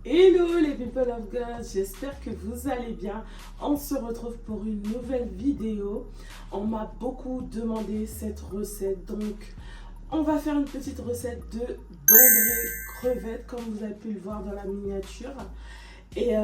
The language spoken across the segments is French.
Hello les people of God, j'espère que vous allez bien. On se retrouve pour une nouvelle vidéo. On m'a beaucoup demandé cette recette, donc on va faire une petite recette de dambré crevettes comme vous avez pu le voir dans la miniature. Et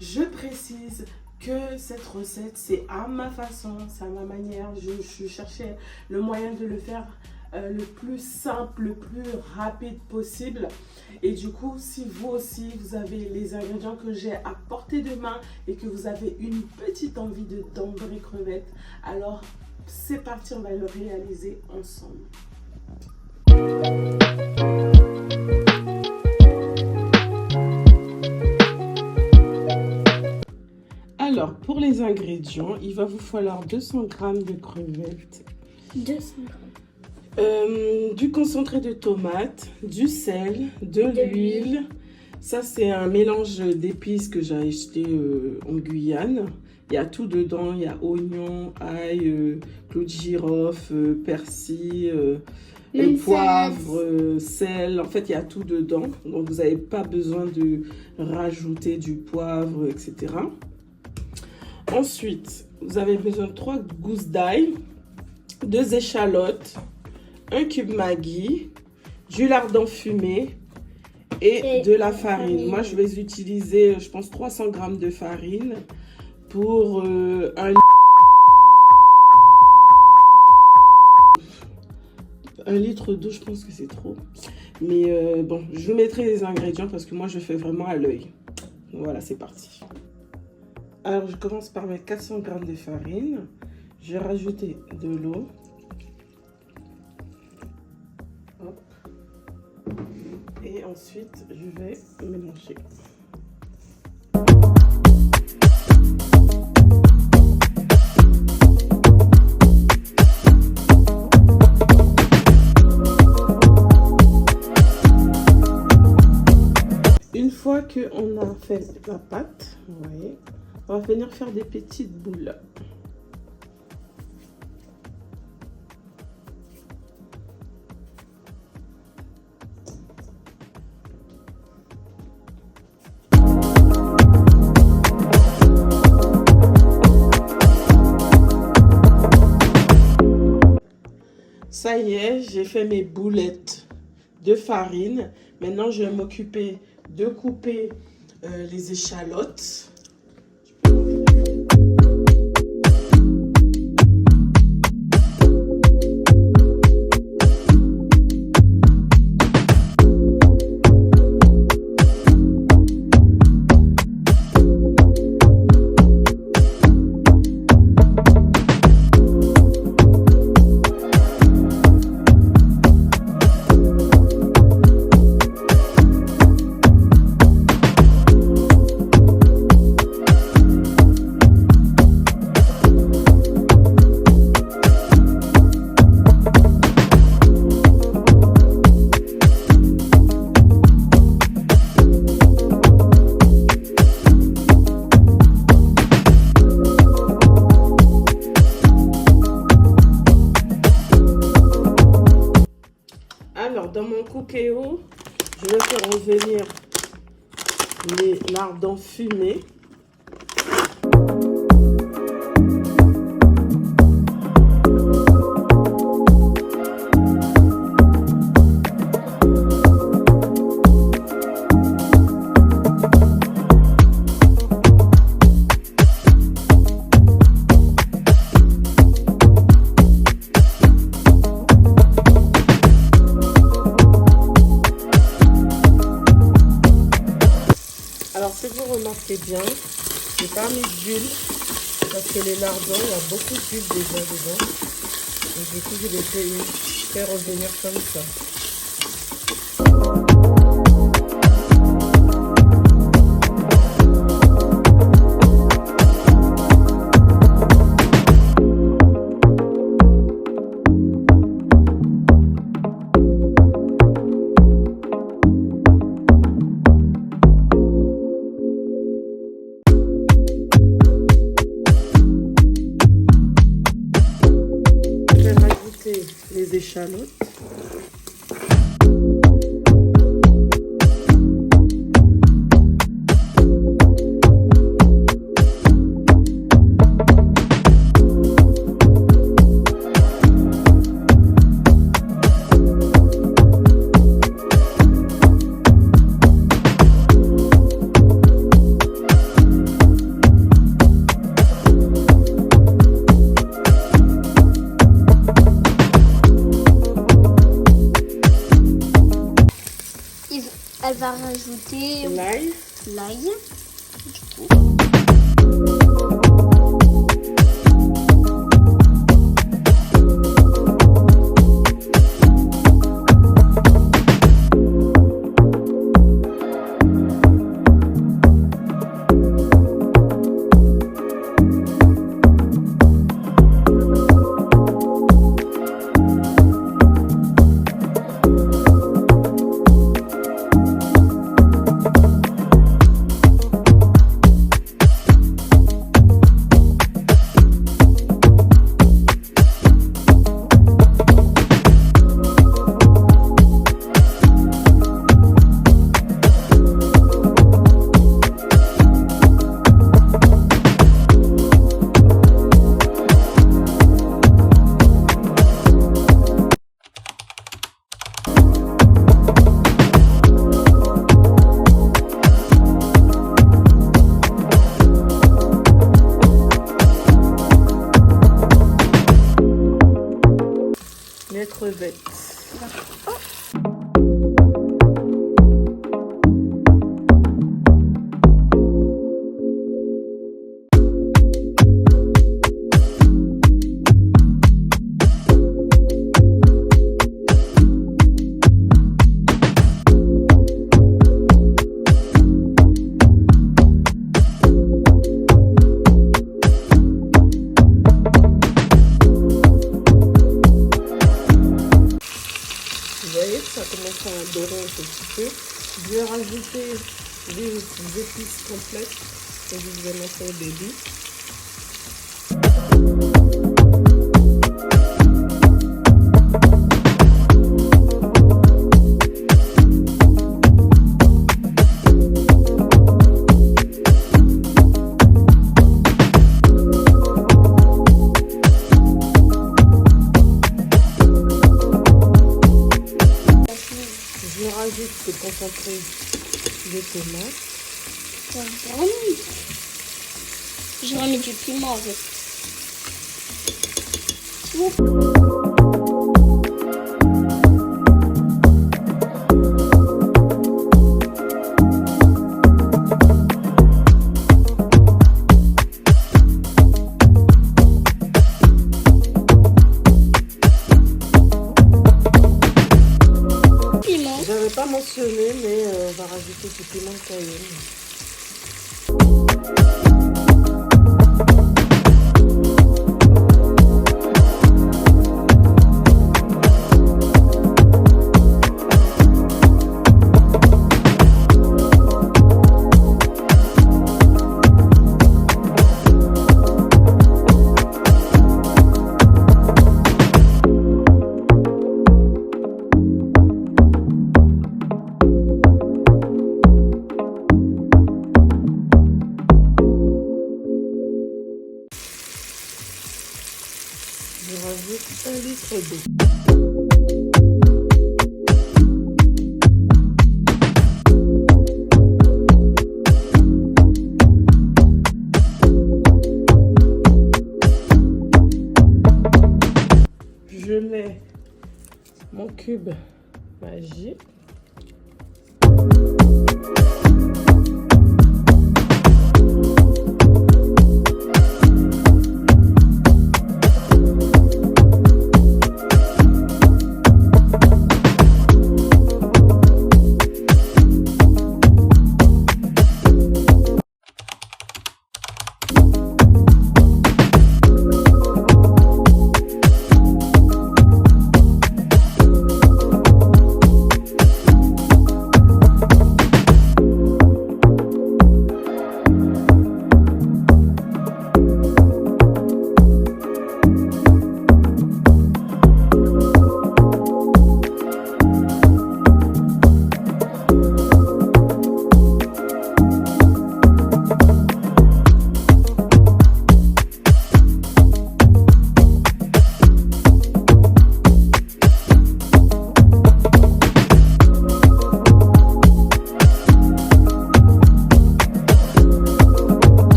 je précise que cette recette c'est à ma façon, c'est à ma manière. Je cherchais le moyen de le faire le plus simple, le plus rapide possible. Et du coup, si vous aussi, vous avez les ingrédients que j'ai à portée de main et que vous avez une petite envie de dambré crevettes, alors c'est parti, on va le réaliser ensemble. Alors, pour les ingrédients, il va vous falloir 200 g de crevettes. 200 g. Du concentré de tomate, du sel, de l'huile. Ça, c'est un mélange d'épices que j'ai acheté en Guyane. Il y a tout dedans. Il y a oignon, ail, clou de girofle, persil, poivre, sel. En fait, il y a tout dedans. Donc, vous n'avez pas besoin de rajouter du poivre, etc. Ensuite, vous avez besoin de 3 gousses d'ail, 2 échalotes, un cube Maggi, du lardon fumé et de la farine. Moi, je vais utiliser, je pense, 300 g de farine pour un litre d'eau. Je pense que c'est trop. Mais bon, je vous mettrai les ingrédients parce que moi, je fais vraiment à l'œil. Voilà, c'est parti. Alors, je commence par mettre 400 g de farine. Je vais rajouter de l'eau. Et ensuite, je vais mélanger. Une fois qu'on a fait la pâte, vous voyez, on va venir faire des petites boules. Ça y est, j'ai fait mes boulettes de farine. Maintenant, je vais m'occuper de couper les échalotes. Alors, dans mon cookéo, je vais faire revenir les lardons fumés. Alors, si vous remarquez bien, je n'ai pas mis d'huile parce que les lardons, il y a beaucoup d'huile déjà dedans. Donc, du coup, je vais faire revenir comme ça. Les échalotes. rajouter l'ail. L'ail. Du coup. Les crevettes. Vous voyez, ça commence à dorer un petit peu. Je vais rajouter des épices complètes que je vais mettre au début. Je rajoute le concentré de tomate. J'aurais mis du piment en fait. J'avais pas mentionné, mais on va rajouter du piment cayenne. Je rajoute 1 litre d'eau. Je mets mon cube Maggi.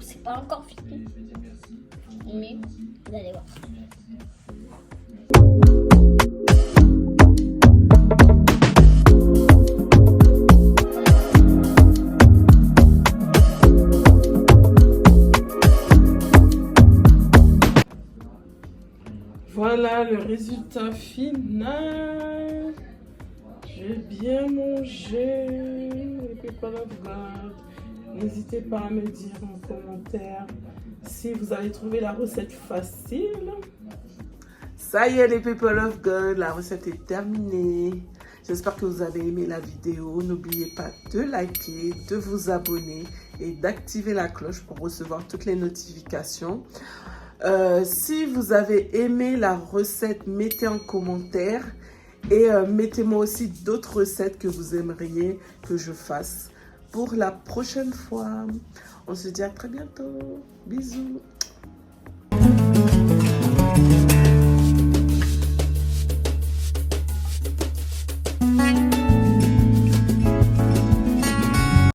c'est pas encore fini. Mais vous allez voir. Voilà le résultat final. J'ai bien mangé les People of God. N'hésitez pas à me dire en commentaire si vous avez trouvé la recette facile. Ça y est les People of God, la recette est terminée. J'espère que vous avez aimé la vidéo. N'oubliez pas de liker, de vous abonner et d'activer la cloche pour recevoir toutes les notifications. Si vous avez aimé la recette, mettez en commentaire et mettez-moi aussi d'autres recettes que vous aimeriez que je fasse pour la prochaine fois. On se dit à très bientôt. Bisous.